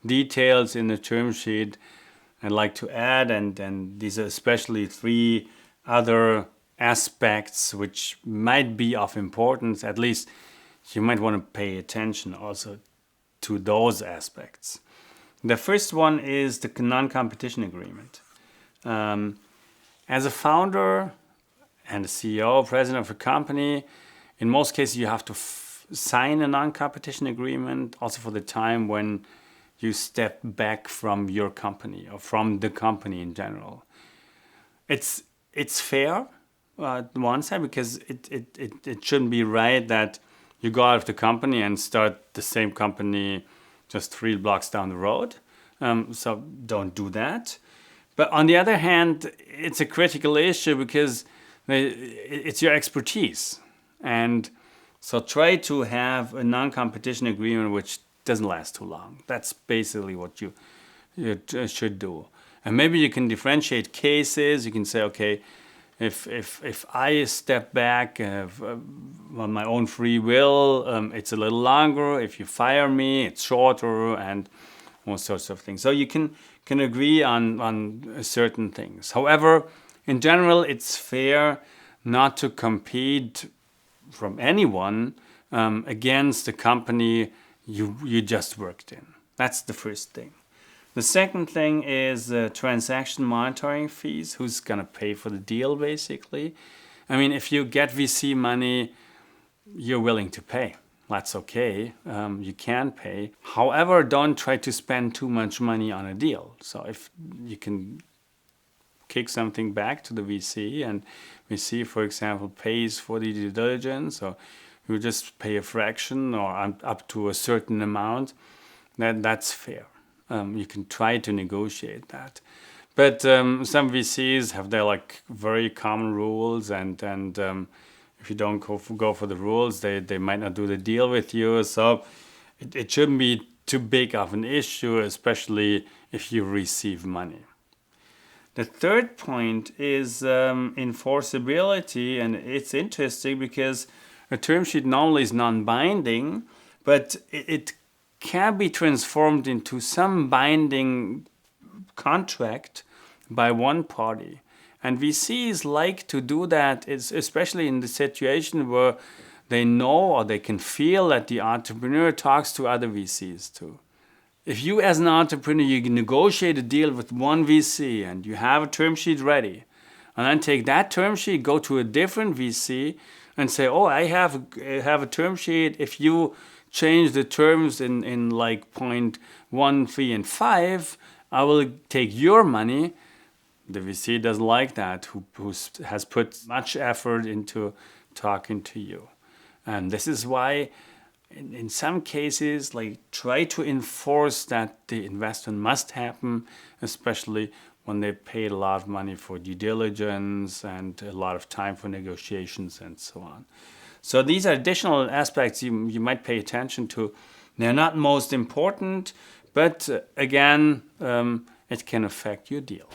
Details in the term sheet I'd like to add, and these are especially 3 other aspects which might be of importance. At least you might want to pay attention also to those aspects. The first one is the non-competition agreement. As a founder and a CEO, president of a company, in most cases you have to sign a non-competition agreement also for the time when you step back from your company or from the company in general. It's fair on one side, because it shouldn't be right that you go out of the company and start the same company just 3 blocks down the road. So don't do that. But on the other hand, it's a critical issue because it's your expertise. And so try to have a non-competition agreement which doesn't last too long. That's basically what you should do. And maybe you can differentiate cases. You can say, okay, if I step back on my own free will, it's a little longer. If you fire me, it's shorter, and all sorts of things. So you can agree on certain things. However, in general, it's fair not to compete from anyone against the company you just worked in. That's the first thing. The second thing is transaction monitoring fees. Who's going to pay for the deal, basically? I mean, if you get VC money, you're willing to pay. That's okay. You can pay. However, don't try to spend too much money on a deal. So if you can kick something back to the VC, and VC, for example, pays for the due diligence, or you just pay a fraction or up to a certain amount, that's fair. You can try to negotiate that. But some VCs have their very common rules, and if you don't go for the rules, they might not do the deal with you. So it shouldn't be too big of an issue, especially if you receive money. The third point is enforceability, and it's interesting because a term sheet not only is non-binding, but it can be transformed into some binding contract by one party. And VCs like to do that, especially in the situation where they know or they can feel that the entrepreneur talks to other VCs too. If you as an entrepreneur, you negotiate a deal with one VC and you have a term sheet ready, and then take that term sheet, go to a different VC and say, oh, I have a term sheet. If you change the terms in point 1, 3, and 5, I will take your money. The VC doesn't like that, who has put much effort into talking to you. And this is why in some cases, try to enforce that the investment must happen, especially when they paid a lot of money for due diligence and a lot of time for negotiations and so on. So these are additional aspects you might pay attention to. They're not most important, but again, it can affect your deal.